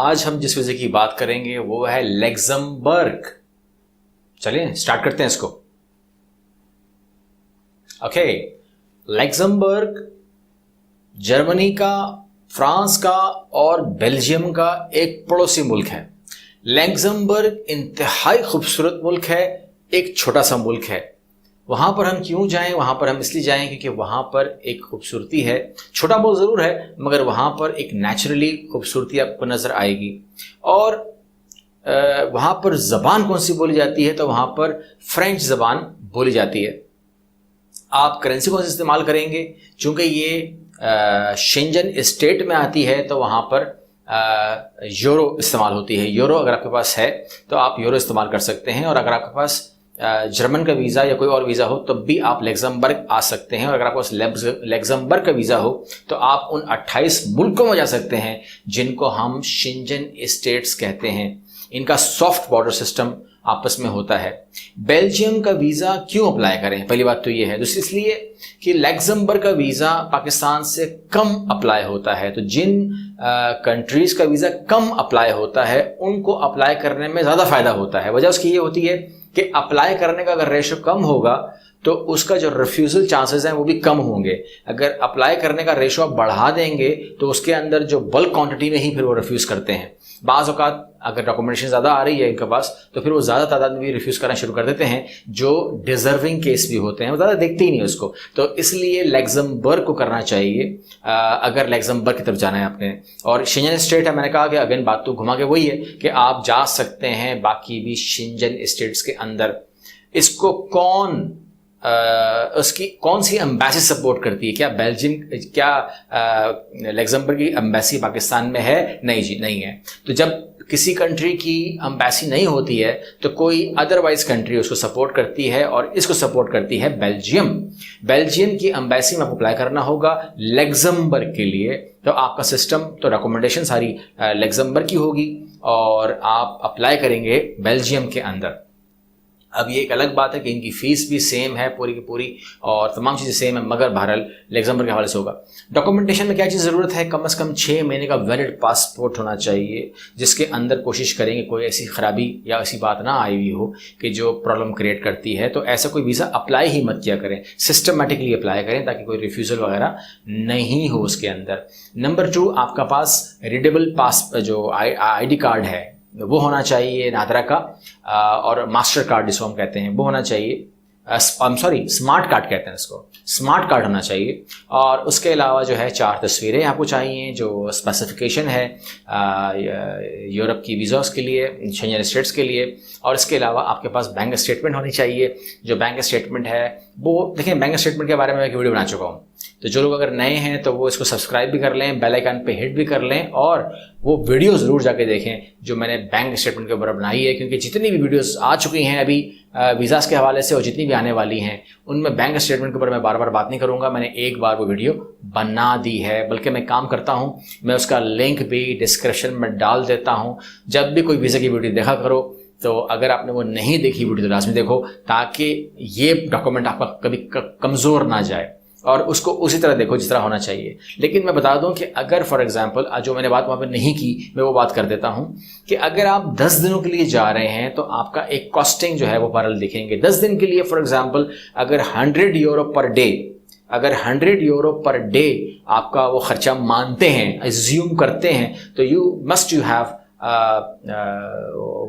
आज हम जिस वीज़े की बात करेंगे वो है लग्जमबर्ग। चलिए स्टार्ट करते हैं इसको। ओके, लग्जमबर्ग जर्मनी का, फ्रांस का और बेल्जियम का एक पड़ोसी मुल्क है। लग्जमबर्ग इंतहाई खूबसूरत मुल्क है, एक छोटा सा मुल्क है। वहां पर हम क्यों जाएं? वहां पर हम इसलिए जाएं क्योंकि वहां पर एक खूबसूरती है, छोटा बहुत जरूर है मगर वहां पर एक नेचुरली खूबसूरती आपको नजर आएगी। और वहां पर जबान कौन सी बोली जाती है? तो वहां पर फ्रेंच जबान बोली जाती है। आप करेंसी कौन सी इस्तेमाल करेंगे? चूंकि ये शेंजन स्टेट में आती है तो वहां पर यूरो इस्तेमाल होती है। यूरो अगर आपके पास है तो आप यूरो इस्तेमाल कर सकते हैं, और अगर आपके पास जर्मन का वीज़ा या कोई और वीज़ा हो तब भी आप लग्जमबर्ग आ सकते हैं। और अगर आपके पास लग्जमबर्ग का वीज़ा हो तो आप उन 28 मुल्कों में जा सकते हैं जिनको हम शेंजन स्टेट्स कहते हैं। इनका सॉफ्ट बॉर्डर सिस्टम आपस में होता है। बेल्जियम का वीज़ा क्यों अप्लाई करें? पहली बात तो ये है। दूसरी इसलिए कि लग्जमबर्ग का वीज़ा पाकिस्तान से कम अप्लाई होता है। तो जिन कंट्रीज का वीज़ा कम अप्लाई होता है उनको अप्लाई करने में ज़्यादा फ़ायदा होता है। वजह उसकी ये होती है कि अप्लाई करने का अगर रेशो कम होगा तो उसका जो रिफ्यूज़ल चांसेस हैं वो भी कम होंगे। अगर अप्लाई करने का रेशो आप बढ़ा देंगे तो उसके अंदर जो बल्क क्वांटिटी में ही फिर वो रिफ्यूज़ करते हैं। बाज़ औक़ात अगर डॉक्यूमेंटेशन ज़्यादा आ रही है इनके पास तो फिर वो ज़्यादा तादाद में भी रिफ्यूज़ करना शुरू कर देते हैं। जो डिज़र्विंग केस भी होते हैं वो ज़्यादा देखते ही नहीं उसको। तो इसलिए लग्जमबर्ग को करना चाहिए अगर लग्जमबर्ग की तरफ जाना है आपने। और शेंजन स्टेट है, मैंने कहा कि अगेन बात तो घुमा के वही है कि आप जा सकते हैं बाकी भी शेंजन स्टेट्स के अंदर। इसको उसकी कौन सी एम्बेसी सपोर्ट करती है? क्या बेल्जियम, क्या लग्जमबर्ग की एम्बेसी पाकिस्तान में है? नहीं जी, नहीं है। तो जब किसी कंट्री की एम्बेसी नहीं होती है तो कोई अदरवाइज कंट्री उसको सपोर्ट करती है, और इसको सपोर्ट करती है बेल्जियम। बेल्जियम की एम्बेसी में आपको अप्लाई करना होगा लग्जमबर्ग के लिए। तो आपका सिस्टम, तो डॉक्यूमेंटेशन सारी लग्जमबर्ग की होगी और आप अप्लाई करेंगे बेल्जियम के अंदर। अब ये एक अलग बात है कि इनकी फ़ीस भी सेम है पूरी की पूरी और तमाम चीज़ें सेम है, मगर बहरहाल लग्जमबर्ग के हवाले से होगा। डॉक्यूमेंटेशन में क्या चीज़ ज़रूरत है? कम से कम 6 महीने का वैलिड पासपोर्ट होना चाहिए, जिसके अंदर कोशिश करेंगे कोई ऐसी ख़राबी या ऐसी बात ना आई हुई हो कि जो प्रॉब्लम क्रिएट करती है। तो ऐसा कोई वीज़ा अप्लाई ही मत किया करें, सिस्टमेटिकली अप्लाई करें ताकि कोई रिफ्यूज़ल वगैरह नहीं हो उसके अंदर। नंबर 2, आपका पास रीडेबल पास जो ID कार्ड है वो होना चाहिए नादरा का, और मास्टर कार्ड जिसको हम कहते हैं वो होना चाहिए। स्मार्ट कार्ड कहते हैं इसको, स्मार्ट कार्ड होना चाहिए। और उसके अलावा जो है 4 तस्वीरें आपको चाहिए जो स्पेसिफिकेशन है यूरोप की वीज़ास के लिए, शेंजन स्टेट्स के लिए। और इसके अलावा आपके पास बैंक स्टेटमेंट होनी चाहिए। जो बैंक स्टेटमेंट है वो देखें, बैंक स्टेटमेंट के बारे में मैं एक वीडियो बना चुका हूँ, तो जो लोग अगर नए हैं तो वो इसको सब्सक्राइब भी कर लें, बेल आइकन पे हिट भी कर लें, और वो वीडियो ज़रूर जाके देखें जो मैंने बैंक स्टेटमेंट के ऊपर बनाई है। क्योंकि जितनी भी वीडियोस आ चुकी हैं अभी वीज़ास के हवाले से और जितनी भी आने वाली हैं उनमें बैंक स्टेटमेंट के ऊपर मैं बार बार बात नहीं करूँगा। मैंने एक बार वो वीडियो बना दी है, बल्कि मैं काम करता हूँ, मैं उसका लिंक भी डिस्क्रिप्शन में डाल देता हूँ। जब भी कोई वीज़ा की वीडियो देखा करो तो अगर आपने वो नहीं देखी वीडियो तो लाजमी देखो, ताकि ये डॉक्यूमेंट आपका कभी कमज़ोर ना जाए, और उसको उसी तरह देखो जिस तरह होना चाहिए। लेकिन मैं बता दूं कि अगर फॉर एग्जांपल जो मैंने बात वहाँ पे नहीं की मैं वो बात कर देता हूं कि अगर आप 10 दिनों के लिए जा रहे हैं तो आपका एक कॉस्टिंग जो है वो पैरेलल दिखेंगे। 10 दिन के लिए फॉर एग्जांपल अगर 100 यूरो पर डे, अगर 100 यूरो पर डे आपका वो खर्चा मानते हैं, एज्यूम करते हैं, तो यू हैव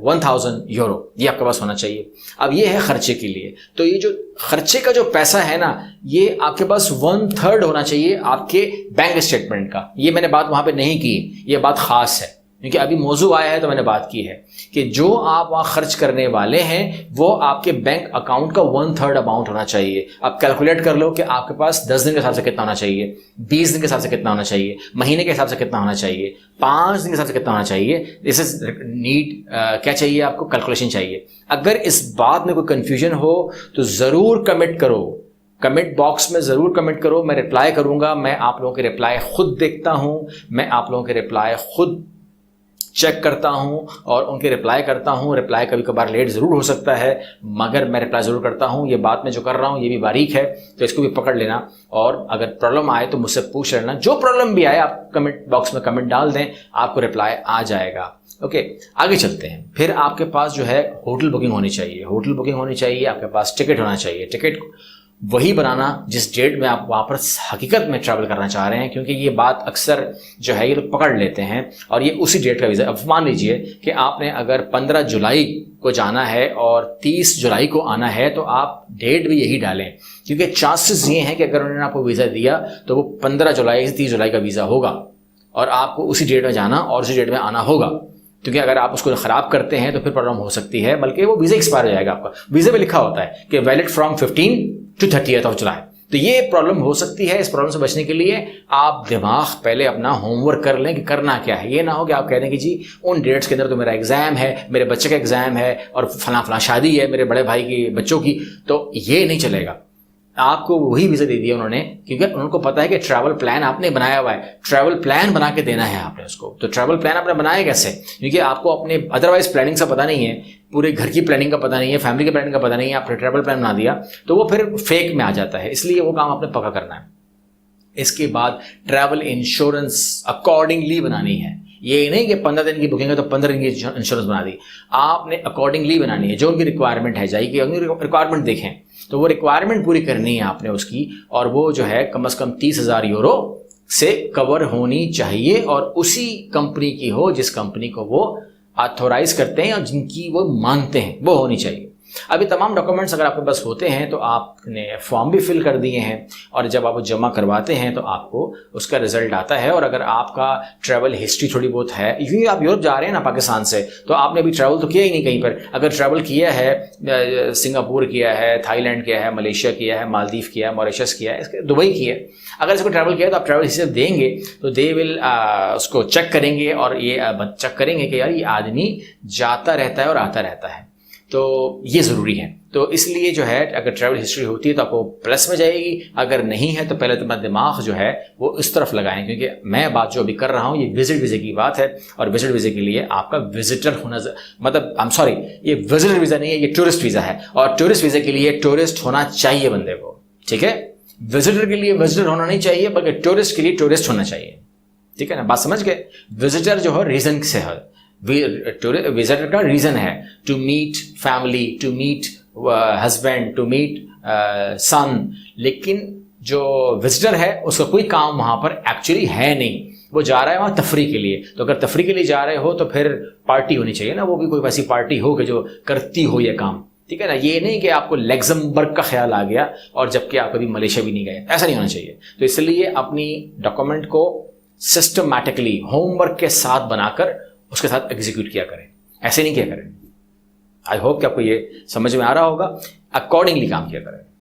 1000 यूरो, ये आपके पास होना चाहिए। अब ये है खर्चे के लिए। तो ये जो खर्चे का जो पैसा है ना, ये आपके पास 1/3 होना चाहिए आपके बैंक स्टेटमेंट का। ये मैंने बात वहां पे नहीं की, ये बात खास है क्योंकि अभी मौजू आया है तो मैंने बात की है कि जो आप वहां खर्च करने वाले हैं वो आपके बैंक अकाउंट का 1/3 अमाउंट होना चाहिए। आप कैलकुलेट कर लो कि आपके पास 10 दिन के हिसाब से कितना होना चाहिए, 20 दिन के हिसाब से कितना होना चाहिए, महीने के हिसाब से कितना होना चाहिए, 5 दिन के हिसाब से कितना होना चाहिए। दिस इज नीड क्या चाहिए आपको? कैलकुलेशन चाहिए। अगर इस बात में कोई कंफ्यूजन हो तो ज़रूर कमेंट करो, कमेंट बॉक्स में ज़रूर कमेंट करो, मैं रिप्लाई करूंगा। मैं आप लोगों के रिप्लाई खुद देखता हूं, मैं आप लोगों के रिप्लाई खुद चेक करता हूं और उनके रिप्लाई करता हूं। रिप्लाई कभी कभार लेट ज़रूर हो सकता है, मगर मैं रिप्लाई ज़रूर करता हूं। ये बात मैं जो कर रहा हूं ये भी बारीक है, तो इसको भी पकड़ लेना। और अगर प्रॉब्लम आए तो मुझसे पूछ लेना, जो प्रॉब्लम भी आए आप कमेंट बॉक्स में कमेंट डाल दें, आपको रिप्लाई आ जाएगा। ओके, आगे चलते हैं। फिर आपके पास जो है होटल बुकिंग होनी चाहिए। होटल बुकिंग होनी चाहिए, आपके पास टिकट होना चाहिए। टिकट वही बनाना जिस डेट में आप वहाँ पर हकीकत में ट्रैवल करना चाह रहे हैं, क्योंकि ये बात अक्सर जो है ये लोग पकड़ लेते हैं और ये उसी डेट का वीज़ा। अब मान लीजिए कि आपने अगर 15 जुलाई को जाना है और 30 जुलाई को आना है, तो आप डेट भी यही डालें, क्योंकि चांसेस ये हैं कि अगर उन्होंने आपको वीज़ा दिया तो वो 15 जुलाई से 30 जुलाई का वीज़ा होगा और आपको उसी डेट में जाना और उसी डेट में आना होगा। क्योंकि अगर आप उसको ख़राब करते हैं तो फिर प्रॉब्लम हो सकती है, बल्कि वो वीज़ा एक्सपायर हो जाएगा। आपका वीज़ा में लिखा होता है कि वैलिड फ्रॉम 15 to 30th जुलाई। तो ये प्रॉब्लम हो सकती है। इस प्रॉब्लम से बचने के लिए आप दिमाग पहले अपना होमवर्क कर लें कि करना क्या है। ये ना हो कि आप कह दें कि जी उन डेट्स के अंदर तो मेरा एग्जाम है, मेरे बच्चे का एग्जाम है और फला शादी है मेरे बड़े भाई की बच्चों की, तो ये नहीं चलेगा। आपको वही वीज़ा दे दिया उन्होंने, क्योंकि उनको पता है कि ट्रैवल प्लान आपने बनाया हुआ है, ट्रैवल प्लान बना के देना है आपने उसको। तो ट्रैवल प्लान आपने बनाया कैसे? क्योंकि आपको अपने अदरवाइज प्लानिंग का पता नहीं है, पूरे घर की प्लानिंग का पता नहीं है, फैमिली की प्लानिंग का पता नहीं है, आपने ट्रैवल प्लान बना दिया तो वो फिर फेक में आ जाता है। इसलिए वो काम आपने पक्का करना है। इसके बाद ट्रैवल इंश्योरेंस अकॉर्डिंगली बनानी है। ये नहीं कि 15 दिन की बुकिंग है तो 15 दिन की इंश्योरेंस बना दी, आपने अकॉर्डिंगली बनानी है। जो उनकी रिक्वायरमेंट है, जाइए उनकी रिक्वायरमेंट देखें, तो वो रिक्वायरमेंट पूरी करनी है आपने उसकी, और वो जो है कम से कम 30,000 यूरो से कवर होनी चाहिए और उसी कंपनी की हो जिस कंपनी को वो ऑथोराइज करते हैं और जिनकी वो मानते हैं, वो होनी चाहिए। अभी तमाम डॉक्यूमेंट्स अगर आपके पास होते हैं तो आपने फॉर्म भी फिल कर दिए हैं और जब आप वो जमा करवाते हैं तो आपको उसका रिजल्ट आता है। और अगर आपका ट्रैवल हिस्ट्री थोड़ी बहुत है, क्योंकि आप यूरोप जा रहे हैं ना पाकिस्तान से, तो आपने अभी ट्रैवल तो किया ही नहीं कहीं पर। अगर ट्रैवल किया है, सिंगापुर किया है, थाईलैंड किया है, मलेशिया किया है, मालदीव किया है, मॉरिशस किया है, दुबई किया है, अगर इसको ट्रैवल किया तो आप ट्रैवल हिस्ट्री देंगे तो दे विल उसको चेक करेंगे और ये चेक करेंगे कि यार ये आदमी जाता रहता है और आता रहता है, तो ये ज़रूरी है। तो इसलिए जो है अगर ट्रैवल हिस्ट्री होती है तो आपको प्लस में जाएगी, अगर नहीं है तो पहले तो अपना दिमाग जो है वो इस तरफ लगाएं, क्योंकि मैं बात जो अभी कर रहा हूँ ये विजिट वीज़े की बात है। और विजिट वीज़े के लिए आपका विजिटर होना, मतलब आई एम सॉरी, ये विजिटर वीज़ा नहीं है, ये टूरिस्ट वीज़ा है। और टूरिस्ट वीज़े के लिए टूरिस्ट होना चाहिए बंदे को, ठीक है। विजिटर के लिए विजिटर होना नहीं चाहिए, बल्कि टूरिस्ट के लिए टूरिस्ट होना चाहिए, ठीक है ना। बात समझ गए? विजिटर जो है रीज़न से है, विजिटर का रीज़न है to meet family, to meet husband, to meet son. लेकिन जो विजिटर है उसका कोई काम वहाँ पर एक्चुअली है नहीं, वो जा रहा है वहाँ तफरी के लिए। तो अगर तफरी के लिए जा रहे हो तो फिर पार्टी होनी चाहिए ना, वो भी कोई वैसी पार्टी हो कि जो करती हो ये काम, ठीक है ना। ये नहीं कि आपको लग्जमबर्ग का ख्याल आ गया और जबकि आप कभी मलेशिया भी नहीं गए, ऐसा नहीं होना चाहिए। तो इसलिए अपनी डॉक्यूमेंट को सिस्टमैटिकली होमवर्क के साथ बनाकर उसके साथ एग्जीक्यूट किया करें, ऐसे नहीं किया करें। आई होप कि आपको ये समझ में आ रहा होगा। अकॉर्डिंगली काम किया करें।